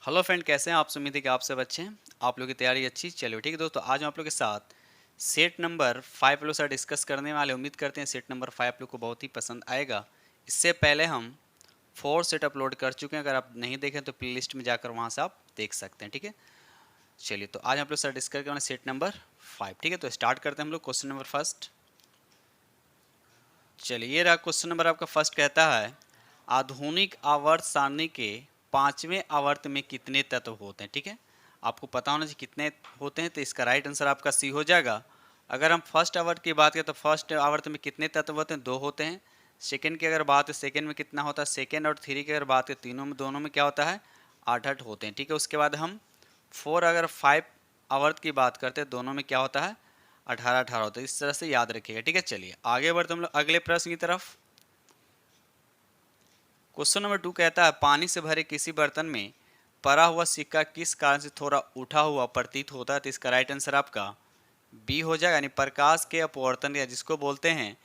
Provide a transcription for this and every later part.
Hello friend, कैसे हैं आप? उम्मीद है कि आप सब अच्छे हैं। आप लोग की तैयारी अच्छी चलो ठीक है दोस्तों, आज हम आप लोग के साथ सेट नंबर 5 लोग साथ डिस्कस करने वाले। उम्मीद करते हैं सेट नंबर 5 लोग को बहुत ही पसंद आएगा। इससे पहले हम 4 सेट अपलोड कर चुके हैं, अगर आप नहीं देखें तो प्लेलिस्ट में जाकर वहाँ से आप देख सकते हैं। ठीक है, चलिए तो आज आप लोग साथ डिस्कस करने सेट नंबर 5। ठीक है, तो स्टार्ट करते हैं हम लोग क्वेश्चन नंबर फर्स्ट। चलिए ये रहा क्वेश्चन नंबर आपका फर्स्ट, कहता है आधुनिक आवर्त सारणी के 5वें आवर्त में कितने तत्व होते हैं। ठीक है, आपको पता होना चाहिए कितने होते हैं, तो इसका राइट आंसर आपका सी हो जाएगा। अगर हम फर्स्ट आवर्त की बात करें तो फर्स्ट आवर्त में कितने तत्व होते हैं? 2 होते हैं। सेकंड की अगर बात है, सेकंड में कितना होता है? सेकंड और थ्री की अगर बात करें, तीनों में दोनों में क्या होता है? 8 होते हैं। ठीक है, उसके बाद हम 4 अगर 5 आवर्त की बात करते हैं, दोनों में क्या होता है? 18 होता है। इस तरह से याद रखिएगा। ठीक है, चलिए आगे बढ़ते हम लोग अगले प्रश्न की तरफ। क्वेश्चन नंबर 2 कहता है पानी से भरे किसी बर्तन में पड़ा हुआ सिक्का किस कारण से थोड़ा उठा हुआ प्रतीत होता है? तो इसका राइट आंसर आपका बी हो जाएगा, यानी प्रकाश के अपवर्तन, या जिसको बोलते हैं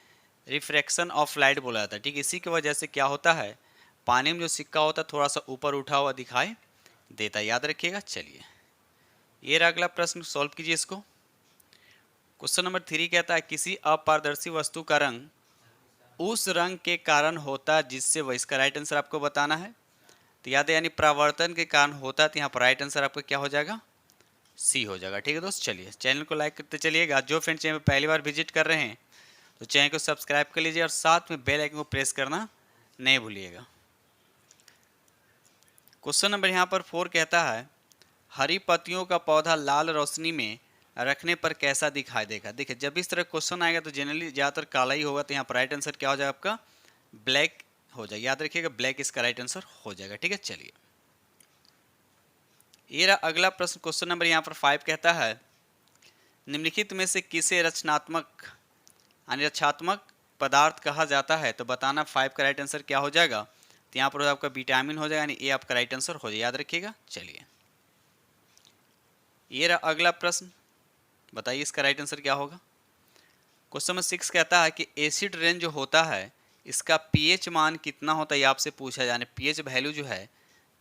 रिफ्रैक्शन ऑफ लाइट बोला जाता है। ठीक, इसी की वजह से क्या होता है? पानी में जो सिक्का होता है थोड़ा सा ऊपर उठा हुआ दिखाई देता है, याद रखिएगा। चलिए ये रहा अगला प्रश्न, सॉल्व कीजिए इसको। क्वेश्चन नंबर 3 कहता है किसी अपारदर्शी वस्तु का रंग उस रंग के कारण होता है जिससे वह, इसका राइट आंसर आपको बताना है। तो याद है, यानी परावर्तन के कारण होता है। तो यहाँ पर राइट आंसर आपका क्या हो जाएगा? सी हो जाएगा। ठीक है दोस्त, चलिए चैनल को लाइक करते चलिएगा। जो फ्रेंड चैनल पर पहली बार विजिट कर रहे हैं तो चैनल को सब्सक्राइब कर लीजिए और साथ में बेल आइकन को प्रेस करना नहीं भूलिएगा। क्वेश्चन नंबर यहाँ पर 4 कहता है हरी पत्तियों का पौधा लाल रोशनी में रखने पर कैसा दिखाई देगा? देखिए, जब इस तरह क्वेश्चन आएगा तो जनरली ज़्यादातर काला ही होगा। तो यहाँ पर राइट आंसर क्या हो जाएगा आपका? ब्लैक हो जाएगा। याद रखिएगा, ब्लैक इसका राइट आंसर हो जाएगा। ठीक है, चलिए ये रहा अगला प्रश्न, क्वेश्चन नंबर यहाँ पर 5 कहता है निम्नलिखित में से किसे रचनात्मक यानी रक्षात्मक पदार्थ कहा जाता है? तो बताना। 5 का राइट आंसर क्या हो जाएगा? तो यहाँ पर आपका विटामिन हो जाएगा, यानी ए आपका राइट आंसर हो जाएगा, याद रखिएगा। चलिए ये रहा अगला प्रश्न, बताइए इसका राइट आंसर क्या होगा। क्वेश्चन नंबर 6 कहता है कि एसिड रेन जो होता है इसका पीएच मान कितना होता है? ये आपसे पूछा जाए, पीएच वैल्यू जो है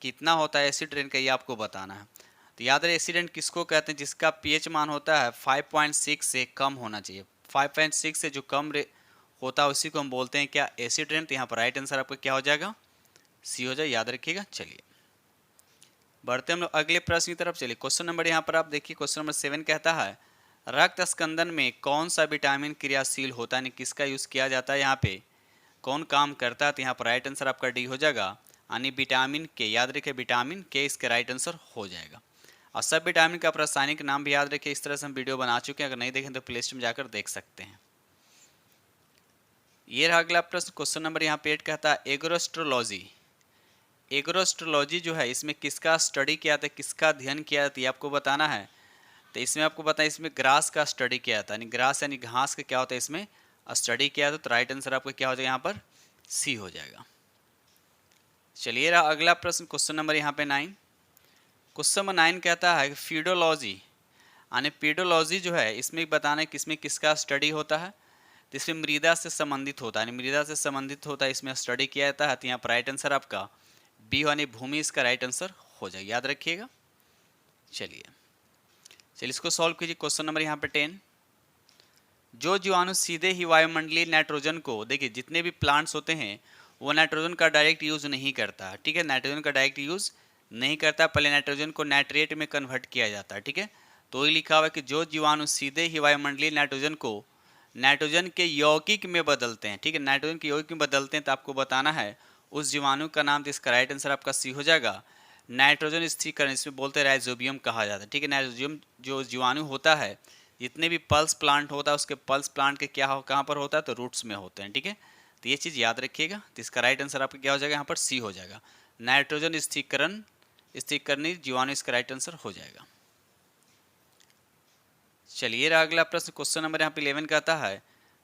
कितना होता है एसिड रेन का, ये आपको बताना है। तो याद रहे एसिड रेन किसको कहते हैं? जिसका पीएच मान होता है 5.6 से कम होना चाहिए। 5.6 से जो कम होता है उसी को हम बोलते हैं क्या? Acid rain. तो यहाँ पर राइट आंसर आपका क्या हो जाएगा? सी हो जाए, याद रखिएगा। चलिए बढ़ते हम लोग अगले प्रश्न की तरफ। चलिए क्वेश्चन नंबर यहाँ पर आप देखिए, क्वेश्चन नंबर 7 कहता है रक्त स्कंदन में कौन सा विटामिन क्रियाशील होता है? यानी किसका यूज किया जाता है? यहाँ पे कौन काम करता है? तो यहाँ पर राइट आंसर आपका डी हो जाएगा, यानी विटामिन के। याद रखिए विटामिन के इसका राइट आंसर हो जाएगा। और सब विटामिन का रासायनिक नाम भी याद रखिए। इस तरह से हम वीडियो बना चुके हैं, अगर नहीं देखें तो प्ले लिस्ट में जाकर देख सकते हैं। ये रहा अगला प्रश्न, क्वेश्चन नंबर यहाँ पे 8 कहता है एग्रोस्ट्रोलॉजी। एग्रोस्ट्रोलॉजी जो है इसमें किसका स्टडी किया था, किसका अध्ययन किया जाता है, ये आपको बताना है। तो इसमें आपको पता है इसमें ग्रास का स्टडी किया था, यानी ग्रास यानी घास का क्या होता है इसमें स्टडी किया था। तो राइट आंसर आपका क्या हो जाएगा? यहाँ पर सी हो जाएगा। चलिए रहा अगला प्रश्न, क्वेश्चन नंबर यहाँ पे 9। क्वेश्चन नंबर 9 कहता है फीडोलॉजी, यानी पीडोलॉजी जो है इसमें बताना है किसमें किसका स्टडी होता है। तो इसमें मृदा से संबंधित होता है, यानी मृदा से संबंधित होता है, इसमें स्टडी किया जाता है। तो यहाँ पर राइट आंसर आपका बी यानी भूमि इसका राइट आंसर हो जाएगा, याद रखिएगा। चलिए इसको सॉल्व कीजिए। क्वेश्चन नंबर यहाँ पे 10, जो जीवाणु सीधे ही वायुमंडलीय नाइट्रोजन को, देखिए जितने भी प्लांट्स होते हैं वो नाइट्रोजन का डायरेक्ट यूज नहीं करता। ठीक है, नाइट्रोजन का डायरेक्ट यूज नहीं करता, पहले नाइट्रोजन को नाइट्रेट में कन्वर्ट किया जाता है। ठीक है, तो ये लिखा हुआ है कि जो जीवाणु सीधे ही वायुमंडलीय नाइट्रोजन को नाइट्रोजन के यौगिक में बदलते हैं। ठीक है, नाइट्रोजन के यौगिक में बदलते हैं, तो आपको बताना है उस जीवाणु का नाम। तो इसका राइट आंसर आपका सी हो जाएगा, नाइट्रोजन स्थिरीकरण, इसमें बोलते हैं राइजोबियम कहा जाता है। ठीक है, नाइट्रोजन जो जीवाणु होता है जितने भी पल्स प्लांट होता है उसके पल्स प्लांट के क्या कहाँ पर होता है? तो रूट्स में होते हैं। ठीक है, तो ये चीज़ याद रखिएगा। तो इसका राइट आंसर आपका क्या हो जाएगा? यहाँ पर सी हो जाएगा, नाइट्रोजन स्थिरीकरण जीवाणु इसका राइट आंसर हो जाएगा। चलिए रहा अगला प्रश्न, क्वेश्चन नंबर यहाँ पे 11 कहता है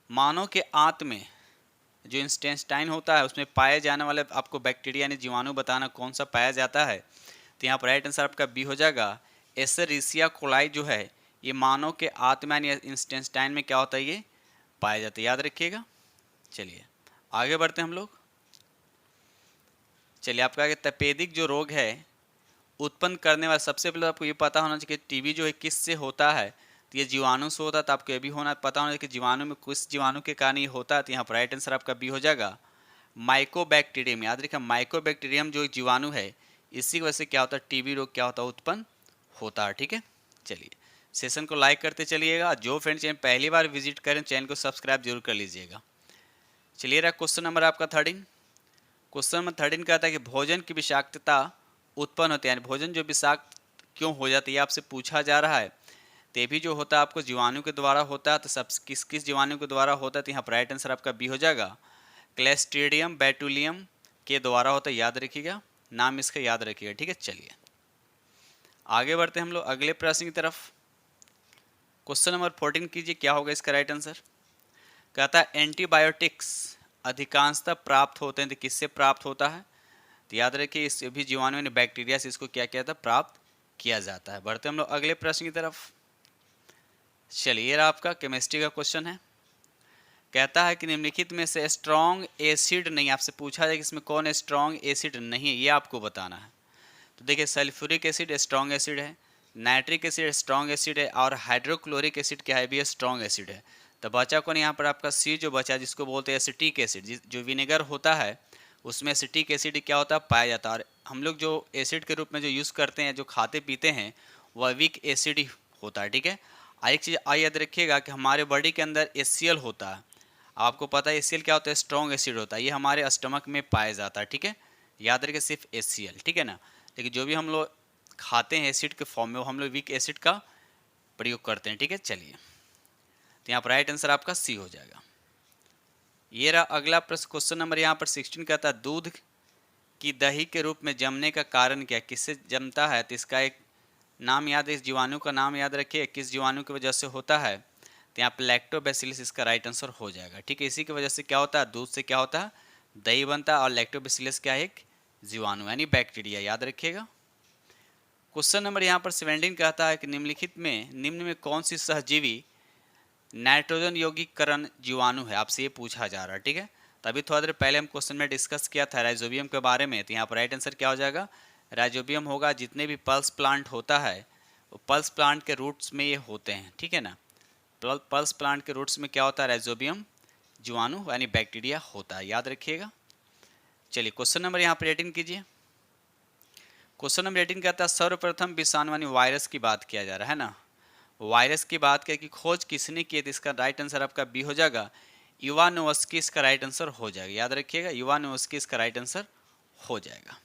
मानव के आंत में जो इंटेस्टाइन होता है उसमें पाए जाने वाले आपको बैक्टीरिया यानी जीवाणु बताना कौन सा पाया जाता है। तो यहाँ पर राइट आंसर आपका बी हो जाएगा, एसरीसिया कोलाई जो है ये मानव के आत्मा यानी इंटेस्टाइन में क्या होता है? ये पाया जाता है, याद रखिएगा। चलिए आगे बढ़ते हैं हम लोग। चलिए आपका आगे तपेदिक जो रोग है उत्पन्न करने वाला, सबसे पहले आपको ये पता होना चाहिए कि टीबी जो है किससे होता है, तो ये जीवाणु से होता है। तो आपको ये भी पता होना चाहिए कि जीवाणु में किस जीवाणु के कारण ये होता है। तो यहाँ पर राइट आंसर आपका बी हो जाएगा, माइकोबैक्टीरियम। याद रखिए माइकोबैक्टीरियम जो जीवाणु है, इसी की वजह से क्या होता है, टीबी रोग क्या होता है, उत्पन्न होता है। ठीक है, चलिए सेशन को लाइक करते चलिएगा। जो फ्रेंड चैनल पहली बार विजिट करें, चैनल को सब्सक्राइब जरूर कर लीजिएगा। चलिए रहा क्वेश्चन नंबर आपका 13। क्वेश्चन नंबर 13 कहता है कि भोजन की विषाक्तता उत्पन्न होती है, यानी भोजन जो विषाक्त क्यों हो जाती है, आपसे पूछा जा रहा है। तो भी जो होता है आपको जीवाणु के द्वारा होता है। तो सब किस किस जीवाणु के द्वारा होता है, तो यहाँ पर राइट आंसर आपका बी हो जाएगा, क्लेस्ट्रीडियम बैटुलियम के द्वारा होता है। याद रखिएगा, नाम इसका याद रखिएगा। ठीक है, चलिए आगे बढ़ते हैं हम लोग अगले प्रश्न की तरफ। क्वेश्चन नंबर 14 कीजिए, क्या होगा इसका राइट आंसर। कहता है एंटीबायोटिक्स अधिकांशतः प्राप्त होते हैं, तो किससे प्राप्त होता है। तो याद रखिए इस भी जीवाणु यानी बैक्टीरिया से इसको क्या किया था, प्राप्त किया जाता है। बढ़ते हम लोग अगले प्रश्न की तरफ। चलिए आपका केमिस्ट्री का क्वेश्चन है। कहता है कि निम्नलिखित में से स्ट्रॉन्ग एसिड नहीं, आपसे पूछा जाए कि इसमें कौन स्ट्रॉन्ग एसिड नहीं है, ये आपको बताना है। तो देखिए सल्फ्यूरिक एसिड स्ट्रॉन्ग एसिड है, नाइट्रिक एसिड स्ट्रॉन्ग एसिड है, और हाइड्रोक्लोरिक एसिड क्या है, भी स्ट्रॉन्ग एसिड है। तो बचा कौन यहाँ पर आपका सी जो बचा, जिसको बोलते हैं एसिटिक एसिड। जो विनेगर होता है उसमें एसिटिक एसिड क्या होता है, पाया जाता है। और हम लोग जो एसिड के रूप में जो यूज़ करते हैं, जो खाते पीते हैं, वह वीक एसिड ही होता है। ठीक है, एक चीज़ याद रखिएगा कि हमारे बॉडी के अंदर HCl होता है। आपको पता है HCl क्या होता है, स्ट्रॉन्ग एसिड होता है। ये हमारे स्टमक में पाया जाता है। ठीक है, याद रखिए सिर्फ HCl, ठीक है ना। लेकिन जो भी हम लोग खाते हैं एसिड के फॉर्म में, वो हम लोग वीक एसिड का प्रयोग करते हैं। ठीक है, चलिए तो यहाँ पर राइट आंसर आपका सी हो जाएगा। ये रहा अगला प्रश्न, क्वेश्चन नंबर यहाँ पर 16 कहता है दूध की दही के रूप में जमने का कारण क्या, किससे जमता है। तो इसका एक नाम याद है, इस जीवाणु का नाम याद रखिए, किस जीवाणु की वजह से होता है। तो यहाँ पर लैक्टोबैसिलस इसका राइट आंसर हो जाएगा। ठीक है, इसी की वजह से क्या होता है, दूध से क्या होता है, दही बनता है। और लैक्टोबैसिलस क्या है, एक जीवाणु यानी बैक्टीरिया, याद रखिएगा। क्वेश्चन नंबर यहाँ पर 17 कहता है कि निम्नलिखित में निम्न में कौन सी सहजीवी नाइट्रोजन यौगिकरण जीवाणु है, आपसे ये पूछा जा रहा है। ठीक है, तभी थोड़ा देर पहले हम क्वेश्चन में डिस्कस किया था राइजोबियम के बारे में। तो यहाँ पर राइट आंसर क्या हो जाएगा, राइजोबियम होगा। जितने भी पल्स प्लांट होता है, वो पल्स प्लांट के रूट्स में ये होते हैं। ठीक है ना, पल्स प्लांट के रूट्स में क्या होता है, राइजोबियम जीवाणु यानी बैक्टीरिया होता है, याद रखिएगा। चलिए क्वेश्चन नंबर यहाँ पर 18 कीजिए। क्वेश्चन नंबर 18 कहता है सर्वप्रथम विषाणु यानी वायरस की बात किया जा रहा है ना, वायरस की बात किया कि खोज किसने की है। तो इसका राइट आंसर आपका बी हो जाएगा, इवानोव्स्की इसका राइट आंसर हो जाएगा। याद रखिएगा इवानोव्स्की इसका राइट आंसर हो जाएगा।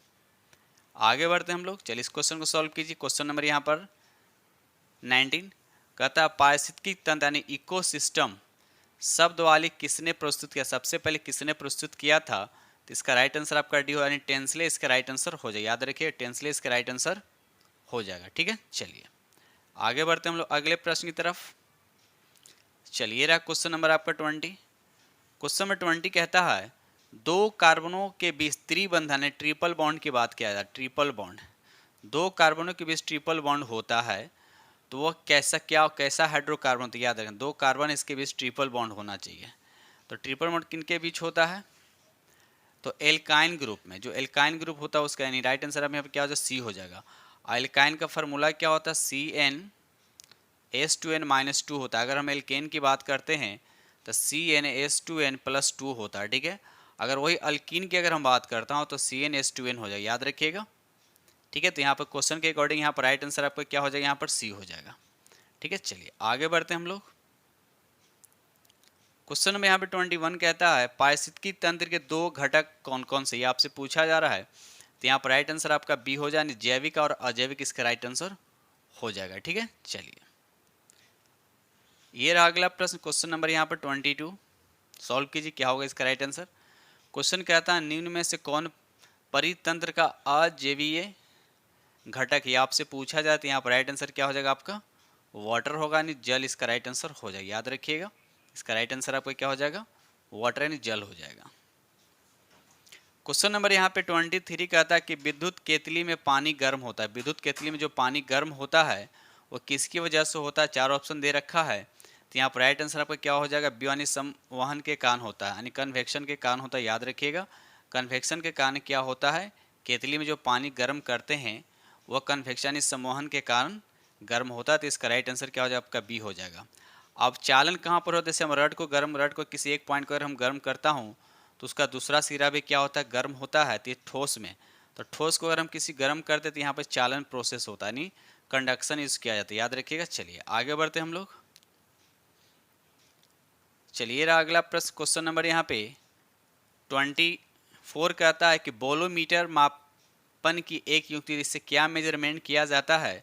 आगे बढ़ते हैं हम लोग, चलिए इस क्वेश्चन को सॉल्व कीजिए। क्वेश्चन नंबर यहाँ पर 19 कहता है पारिस्थितिकी तंत्र यानी इकोसिस्टम शब्द वाली किसने प्रस्तुत किया, सबसे पहले किसने प्रस्तुत किया था। तो इसका राइट आंसर आपका डी हो, यानी टेंसले इसका राइट आंसर हो जाएगा। याद रखिए टेंसले इसका राइट आंसर हो जाएगा। ठीक है, चलिए आगे बढ़ते हैं हम लोग अगले प्रश्न की तरफ। चलिए रहा क्वेश्चन नंबर आपका 20। क्वेश्चन नंबर 20 कहता है दो कार्बनों के बीच त्रिबंधन है, ट्रिपल बॉन्ड की बात किया जाए, ट्रिपल बॉन्ड, दो कार्बनों के बीच ट्रिपल बॉन्ड होता है, तो वह कैसा हाइड्रोकार्बन। तो याद रखें दो कार्बन इसके बीच ट्रिपल बॉन्ड होना चाहिए। तो ट्रिपल बॉन्ड किन के बीच होता है, तो एल्काइन ग्रुप में। जो एल्काइन ग्रुप होता है उसका यानी राइट आंसर अब यहाँ पर क्या हो जाएगा, सी हो जाएगा। एल्काइन का फार्मूला क्या होता है, CnH2n-2 होता है। अगर हम एल्केन की बात करते हैं तो CnH2n+2 होता है। ठीक है, अगर वही अल्कीन की अगर हम बात करता हूँ तो CnH2n हो जाएगा, याद रखिएगा। ठीक है, तो यहाँ पर क्वेश्चन के अकॉर्डिंग यहाँ पर राइट आंसर आपका क्या हो जाएगा, यहाँ पर सी हो जाएगा। ठीक है, चलिए आगे बढ़ते हैं हम लोग। क्वेश्चन में यहाँ पे 21 कहता है पारिस्थितिकी तंत्र के दो घटक कौन कौन से, ये आपसे पूछा जा रहा है। तो यहाँ पर राइट आंसर आपका बी हो जाए, जैविक और अजैविक इसका राइट आंसर हो जाएगा। ठीक है, चलिए ये रहा अगला प्रश्न, क्वेश्चन नंबर यहाँ पर 22 सॉल्व कीजिए, क्या होगा इसका राइट आंसर। क्वेश्चन कहता है निम्न में से कौन परितंत्र का अजैवीय घटक, ये आपसे पूछा जाए। तो यहाँ पर राइट आंसर क्या हो जाएगा आपका, वाटर होगा यानी जल इसका राइट आंसर हो जाएगा। याद रखिएगा इसका राइट आंसर आपका क्या हो जाएगा, वाटर यानी जल हो जाएगा। क्वेश्चन नंबर यहाँ पे 23 कहता है कि विद्युत केतली में पानी गर्म होता है, विद्युत केतली में जो पानी गर्म होता है वो किसकी वजह से होता है, चार ऑप्शन दे रखा है। तो यहाँ पर राइट आंसर आपका क्या हो जाएगा, बी यानी संवहन के कारण होता है, यानी कन्वेक्शन के कारण होता है। याद रखिएगा कन्वेक्शन के कारण क्या होता है, केतली में जो पानी गर्म करते हैं वह कन्वेक्शन यानी सम्मोहन के कारण गर्म होता है। तो इसका राइट आंसर क्या हो जाएगा? आपका बी हो जाएगा। अब चालन कहाँ पर होता है? जैसे हम रड को किसी एक पॉइंट को अगर हम गर्म करता हूँ तो उसका दूसरा सिरा भी क्या होता है? गर्म होता है। तो ये ठोस में, तो ठोस को अगर हम किसी गर्म करते तो यहाँ पर चालन प्रोसेस होता है, नहीं कंडक्शन यूज किया जाता है, याद रखिएगा। चलिए आगे बढ़ते हम लोग। चलिए रहा अगला प्रश्न, क्वेश्चन नंबर यहाँ पे 24 कहता है कि बोलोमीटर मापन की एक युक्ति, इससे क्या मेजरमेंट किया जाता है?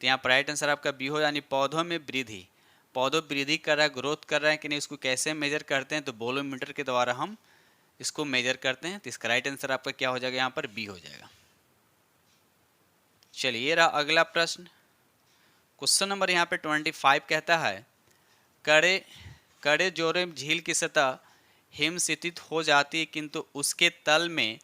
तो यहाँ पर राइट आंसर आपका बी हो, यानी पौधों में वृद्धि। पौधों वृद्धि कर रहा है, ग्रोथ कर रहा है कि नहीं, उसको कैसे मेजर करते हैं? तो बोलोमीटर के द्वारा हम इसको मेजर करते हैं। तो इसका राइट आंसर आपका क्या हो जाएगा? यहाँ पर बी हो जाएगा। चलिए रहा अगला प्रश्न, क्वेश्चन नंबर यहाँ पे 25 कहता है कड़े कड़े जोरे झील की सतह हिमशिथित हो जाती है किंतु उसके तल में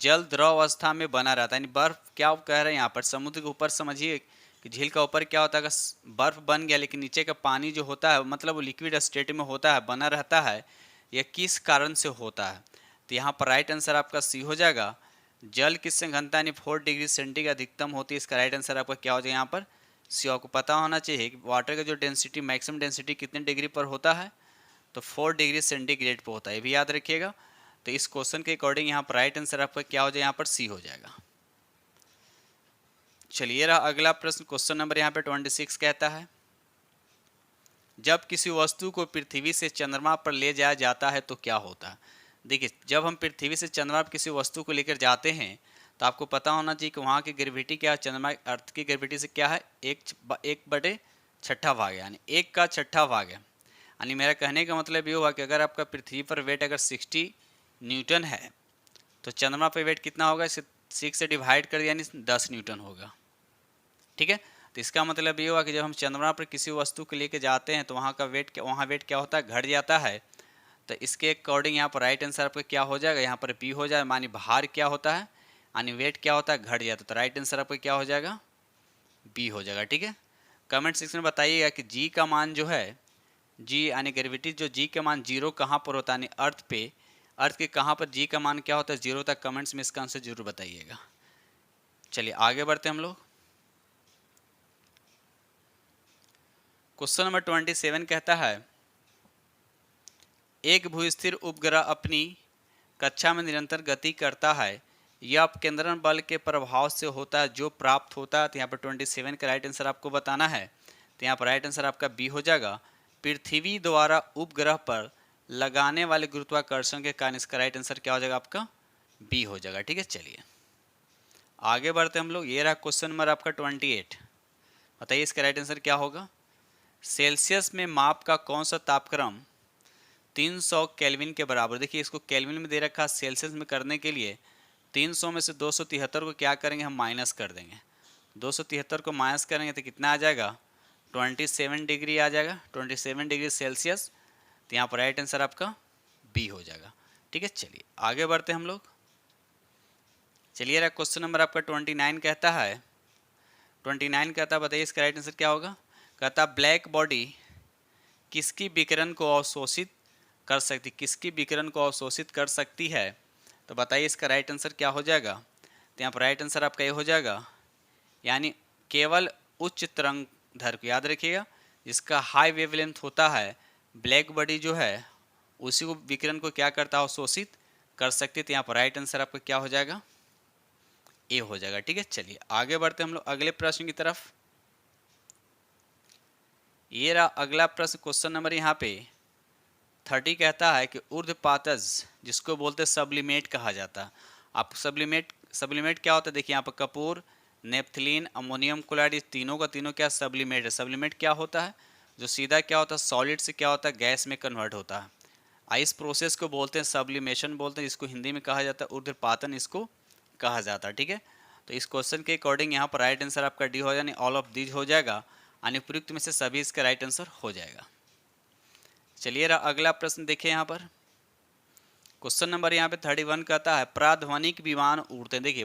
जल द्रव अवस्था में बना रहता है। यानी बर्फ, क्या कह रहे हैं यहाँ पर? समुद्र के ऊपर समझिए कि झील का ऊपर क्या होता है? बर्फ बन गया लेकिन नीचे का पानी जो होता है मतलब वो लिक्विड स्टेट में होता है, बना रहता है। यह किस कारण से होता है? तो यहाँ पर राइट आंसर आपका सी हो जाएगा। जल की घनता यानी 4 डिग्री सेंटीग्रेड अधिकतम होती है। इसका राइट आंसर आपका क्या हो जाएगा? यहाँ पर सी। आपको पता होना चाहिए कि वाटर का जो डेंसिटी, मैक्सिमम डेंसिटी कितने डिग्री पर होता है? तो 4 डिग्री सेंटीग्रेड पर होता है, ये भी याद रखिएगा। तो इस क्वेश्चन के अकॉर्डिंग यहाँ पर राइट आंसर आपका क्या हो जाएगा? यहाँ पर सी हो जाएगा। चलिए रहा अगला प्रश्न, क्वेश्चन नंबर यहाँ पे 26 कहता है जब किसी वस्तु को पृथ्वी से चंद्रमा पर ले जाया जाता है तो क्या होता है? देखिए, जब हम पृथ्वी से चंद्रमा पर किसी वस्तु को लेकर जाते हैं तो आपको पता होना चाहिए कि वहाँ की ग्रेविटी क्या है? चंद्रमा अर्थ की ग्रेविटी से क्या है? 1/6 भाग है, यानी 1/6 भाग है। यानी मेरा कहने का मतलब ये हुआ कि अगर आपका पृथ्वी पर वेट अगर 60 न्यूटन है तो चंद्रमा पर वेट कितना होगा? इसे 6 से डिवाइड कर दिया यानी 10 न्यूटन होगा। ठीक है, तो इसका मतलब ये हुआ कि जब हम चंद्रमा पर किसी वस्तु को लेके जाते हैं तो वहाँ वेट क्या होता है? घट जाता है। तो इसके अकॉर्डिंग यहाँ पर राइट आंसर आपका क्या हो जाएगा? यहाँ पर बी हो जाएगा। मानी भार क्या होता है? यानी वेट क्या होता है? घट जाता है। तो राइट आंसर आपका क्या हो जाएगा? बी हो जाएगा। ठीक है, कमेंट सेक्शन में बताइएगा कि जी का मान जो है, जी यानी ग्रेविटी जो जी का मान 0 कहाँ पर होता है? यानी अर्थ पे, अर्थ के कहाँ पर जी का मान क्या होता है? 0 तक। कमेंट्स में इसका आंसर जरूर बताइएगा। चलिए आगे बढ़ते हैं हम लोग। क्वेश्चन नंबर 27 कहता है एक भूस्थिर उपग्रह अपनी कक्षा में निरंतर गति करता है, यह अपकेंद्रण बल के प्रभाव से होता है जो प्राप्त होता है। तो यहाँ पर 27 का राइट आंसर आपको बताना है। तो यहाँ पर राइट आंसर आपका बी हो जाएगा। पृथ्वी द्वारा उपग्रह पर लगाने वाले गुरुत्वाकर्षण के कारण इसका राइट आंसर क्या हो जाएगा? आपका बी हो जाएगा। ठीक है, चलिए आगे बढ़ते हम लोग। ये रहा क्वेश्चन नंबर आपका 28। बताइए इसका राइट आंसर क्या होगा? सेल्सियस में माप का कौन सा तापक्रम 300 केल्विन के बराबर? देखिए, इसको केल्विन में दे रखा है, सेल्सियस में करने के लिए 300 में से 273 को क्या करेंगे? हम माइनस कर देंगे। 273 को माइनस करेंगे तो कितना आ जाएगा? 27 डिग्री आ जाएगा, 27 डिग्री सेल्सियस। तो यहाँ पर राइट आंसर आपका बी हो जाएगा। ठीक है, चलिए आगे बढ़ते हम लोग। चलिए रहा क्वेश्चन नंबर आपका 29 कहता है, 29 कहता है बताइए इसका राइट आंसर क्या होगा? कहता ब्लैक बॉडी किसकी विकिरण को अवशोषित कर सकती, किसकी विकिरण को अवशोषित कर सकती है? तो बताइए इसका राइट आंसर क्या हो जाएगा? तो यहाँ पर राइट आंसर आपका ये हो जाएगा, यानी केवल उच्च तरंग दैर्घ्य को याद रखिएगा, जिसका हाई वेवलेंथ होता है, ब्लैक बॉडी जो है उसी को विकिरण को क्या करता है? अवशोषित कर सकती है। तो यहाँ पर राइट आंसर आपका क्या हो जाएगा? ए हो जाएगा। ठीक है, चलिए आगे बढ़ते हम लोग अगले प्रश्न की तरफ। ये रहा अगला प्रश्न, क्वेश्चन नंबर यहाँ पे 30 कहता है कि ऊर्ध्वपातज जिसको बोलते हैं सब्लिमेट कहा जाता है। आप सब्लिमेट क्या होता है? देखिए यहाँ पर कपूर, नेपथलीन, अमोनियम क्लोराइड, तीनों का तीनों क्या सब्लिमेट है। सब्लिमेट क्या होता है? जो सीधा क्या होता है? सॉलिड से क्या होता है? गैस में कन्वर्ट होता है। इस प्रोसेस को बोलते हैं सब्लिमेशन बोलते हैं, जिसको हिंदी में कहा जाता है ऊर्ध्वपातन इसको कहा जाता है। ठीक है, तो इस क्वेश्चन के अकॉर्डिंग यहाँ पर राइट आंसर आपका डी हो जाए, यानी ऑल ऑफ दीज हो जाएगा, यानी उपयुक्त में से सभी इसका राइट आंसर हो जाएगा। चलिए अगला प्रश्न देखें यहाँ पर। क्वेश्चन नंबर यहाँ पे 31 कहता है प्राध्वनिक विमान उड़ते हैं। देखिए,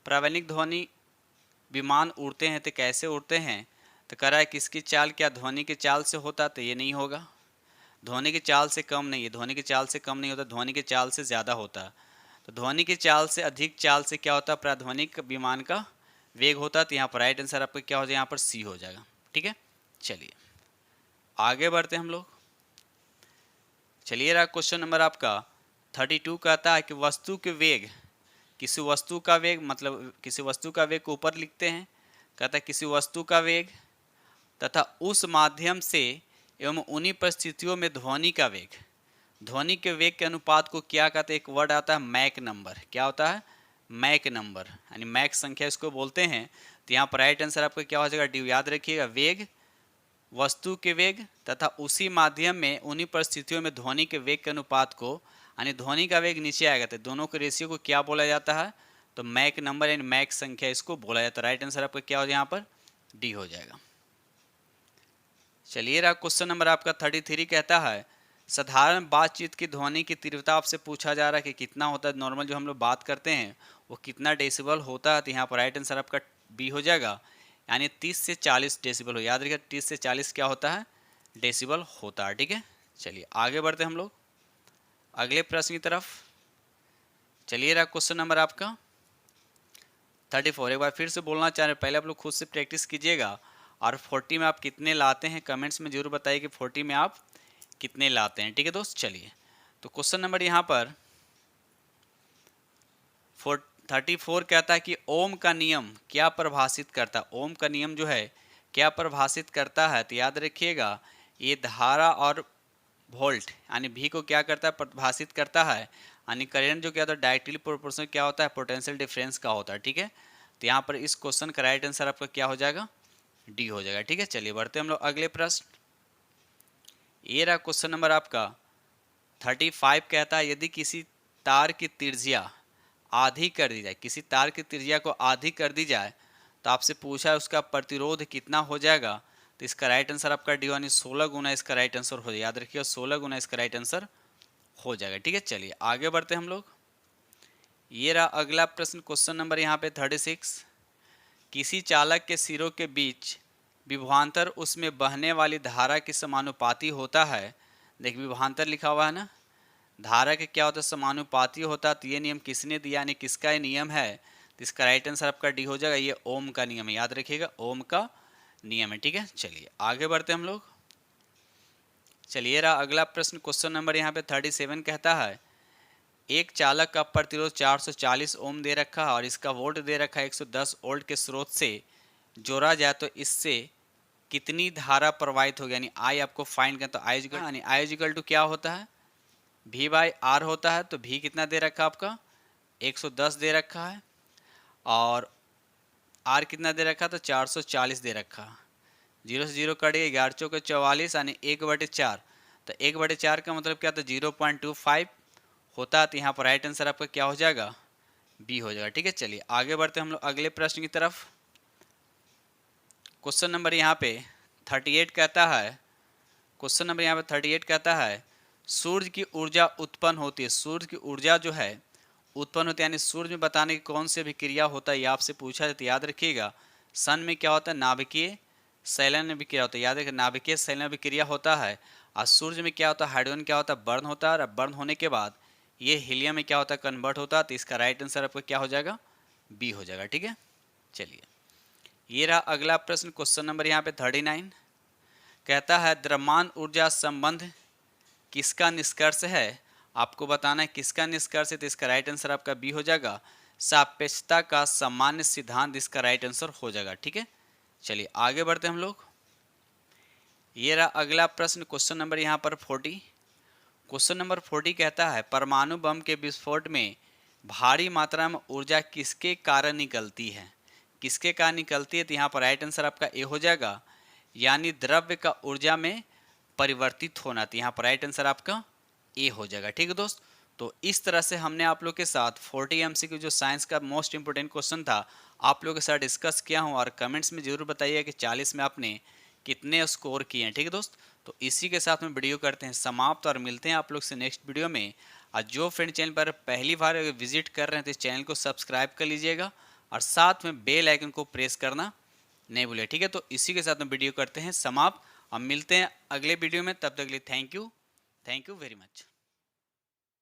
प्रावनिक ध्वनि विमान उड़ते हैं तो कैसे उड़ते हैं? तो कह रहा है किसकी चाल, क्या ध्वनि की चाल से होता? तो ये नहीं होगा, ध्वनि की चाल से कम नहीं है, ध्वनि की चाल से कम नहीं होता, ध्वनि की चाल से ज़्यादा होता है। तो ध्वनि की चाल से अधिक चाल से क्या होता है? प्राध्वनिक विमान का वेग होता तो यहाँ पर राइट आंसर आपका क्या हो जाएगा, यहाँ पर सी हो जाएगा। ठीक है, चलिए आगे बढ़ते हैं हम लोग। चलिए रहा क्वेश्चन नंबर आपका 32 कहता है कि वस्तु के वेग, किसी वस्तु का वेग, मतलब किसी वस्तु का वेग को ऊपर लिखते हैं। कहता है किसी वस्तु का वेग तथा उस माध्यम से एवं उन्हीं परिस्थितियों में ध्वनि का वेग, ध्वनि के वेग के अनुपात को क्या कहते हैं, एक वर्ड आता है मैक नंबर। क्या होता है, मैक नंबर, यानी मैक संख्या इसको बोलते हैं। तो यहाँ पर राइट आंसर आपका क्या हो जाएगा, डी। याद रखिएगा, वेग, वस्तु के वेग तथा उसी माध्यम में उन्हीं परिस्थितियों में ध्वनि के वेग के अनुपात को, यानी ध्वनि का वेग नीचे आएगा तो दोनों के रेशियो को क्या बोला जाता है, तो मैक नंबर यानी मैक संख्या इसको बोला जाता है। राइट आंसर आपका क्या हो जाएगा, यहाँ पर डी हो जाएगा। चलिए रहा क्वेश्चन नंबर आपका 33 कहता है साधारण बातचीत की ध्वनि की तीव्रता आपसे पूछा जा रहा है कि कितना होता है, नॉर्मल जो हम लोग बात करते हैं वो कितना डेसिबल होता है। तो यहाँ पर राइट आंसर आपका बी हो जाएगा, यानी 30 से 40 डेसिबल हो। याद रखिए 30 से 40 क्या होता है, डेसिबल होता है। ठीक है, चलिए आगे बढ़ते हैं हम लोग अगले प्रश्न की तरफ। चलिए रहा क्वेश्चन नंबर आपका 34। एक बार फिर से बोलना चाह रहे हैं, पहले आप लोग खुद से प्रैक्टिस कीजिएगा और 40 में आप कितने लाते हैं कमेंट्स में जरूर बताइए कि 40 में आप कितने लाते हैं। ठीक है दोस्त, चलिए तो क्वेश्चन नंबर यहाँ पर 34 कहता है कि ओम का नियम क्या परिभाषित करता है। ओम का नियम जो है क्या परिभाषित करता है, तो याद रखिएगा ये धारा और वोल्ट यानी भी को क्या करता है, परिभाषित करता है। यानी करंट जो क्या होता है डायरेक्टली प्रोपोर्शनल क्या होता है, पोटेंशियल डिफरेंस का होता है। ठीक है, तो यहाँ पर इस क्वेश्चन का राइट आंसर आपका क्या हो जाएगा, डी हो जाएगा। ठीक है, चलिए बढ़ते हम लोग अगले प्रश्न। ये रहा क्वेश्चन नंबर आपका 35 कहता है यदि किसी तार की त्रिज्या आधी कर दी जाए, किसी तार की त्रिज्या को आधी कर दी जाए तो आपसे पूछा है उसका प्रतिरोध कितना हो जाएगा। तो इसका राइट आंसर आपका डी यानी 16 गुना इसका राइट आंसर हो जाएगा। याद रखिए 16 गुना इसका राइट आंसर हो जाएगा। ठीक है, चलिए आगे बढ़ते हम लोग। ये रहा अगला प्रश्न क्वेश्चन नंबर यहाँ पे 36। किसी चालक के सिरों के बीच विभवांतर उसमें बहने वाली धारा के समानुपाती होता है। देख विभवांतर लिखा हुआ है ना, धारा के क्या होता है, समानुपाती होता है। तो ये नियम किसने दिया, यानी किसका ये नियम है, तो इसका राइट आंसर आपका डी हो जाएगा। ये ओम का नियम है, याद रखिएगा ओम का नियम है। ठीक है, चलिए आगे बढ़ते हम लोग। चलिए रहा अगला प्रश्न क्वेश्चन नंबर यहाँ पे 37 कहता है एक चालक का प्रतिरोध 440 ओम दे रखा है और इसका वोल्ट दे रखा है 110 वोल्ट के स्रोत से जोड़ा जाए तो इससे कितनी धारा प्रवाहित होगी, यानी आई आपको फाइंड करना। तो आई इक्वल टू क्या होता है, V बाई आर होता है। तो V कितना दे रखा है आपका 110 दे रखा है और R कितना दे रखा है, तो 440 दे रखा है। 0 से 0 कट गया, 11 चौके 44 यानी 1/4। तो 1/4 का मतलब क्या था 0.25 होता है। तो यहाँ पर राइट आंसर आपका क्या हो जाएगा, बी हो जाएगा। ठीक है, चलिए आगे बढ़ते हम लोग अगले प्रश्न की तरफ। क्वेश्चन नंबर यहाँ पे 38 कहता है, क्वेश्चन नंबर यहाँ पे 38 कहता है सूर्य की ऊर्जा उत्पन्न होती है। सूर्य की ऊर्जा जो है उत्पन्न होती है, यानी सूर्य में बताने की कौन सी अभिक्रिया होता है ये आपसे पूछा जाता है। याद रखिएगा सन में क्या होता है, नाभिकीय संलयन अभिक्रिया होता है। याद रखिए नाभिकीय संलयन अभिक्रिया होता है। और सूर्य में क्या होता है, हाइड्रोजन क्या होता है, बर्न होता है। और बर्न होने के बाद ये हीलियम में क्या होता है, कन्वर्ट होता है। तो इसका राइट आंसर आपका क्या हो जाएगा, बी हो जाएगा। ठीक है, चलिए ये रहा अगला प्रश्न क्वेश्चन नंबर यहाँ पे 39 कहता है द्रव्यमान ऊर्जा संबंध किसका निष्कर्ष है। आपको बताना है किसका निष्कर्ष है। तो इसका राइट आंसर आपका बी हो जाएगा, सापेक्षता का सामान्य सिद्धांत इसका राइट आंसर हो जाएगा। ठीक है, चलिए आगे बढ़ते हम लोग। ये रहा अगला प्रश्न क्वेश्चन नंबर यहाँ पर 40। क्वेश्चन नंबर 40 कहता है परमाणु बम के विस्फोट में भारी मात्रा में ऊर्जा किसके कारण निकलती है, किसके कारण निकलती है। तो यहाँ पर राइट आंसर आपका ए हो जाएगा, यानी द्रव्य का ऊर्जा में परिवर्तित होना। तो यहाँ पर राइट आंसर आपका ए हो जाएगा। ठीक है दोस्त, तो इस तरह से हमने आप लोग के साथ 40 MCQ जो साइंस का मोस्ट इंपोर्टेंट क्वेश्चन था आप लोग के साथ डिस्कस किया हूँ। और कमेंट्स में जरूर बताइए कि 40 में आपने कितने स्कोर किए हैं। ठीक है दोस्त, तो इसी के साथ में वीडियो करते हैं समाप्त और मिलते हैं आप लोग से नेक्स्ट वीडियो में। और जो फ्रेंड चैनल पर पहली बार विजिट कर रहे हैं तो इस चैनल को सब्सक्राइब कर लीजिएगा और साथ में बेल आइकन को प्रेस करना नहीं भूलिए। ठीक है, तो इसी के साथ में वीडियो करते हैं समाप्त और मिलते हैं अगले वीडियो में। तब तक के लिए थैंक यू वेरी मच।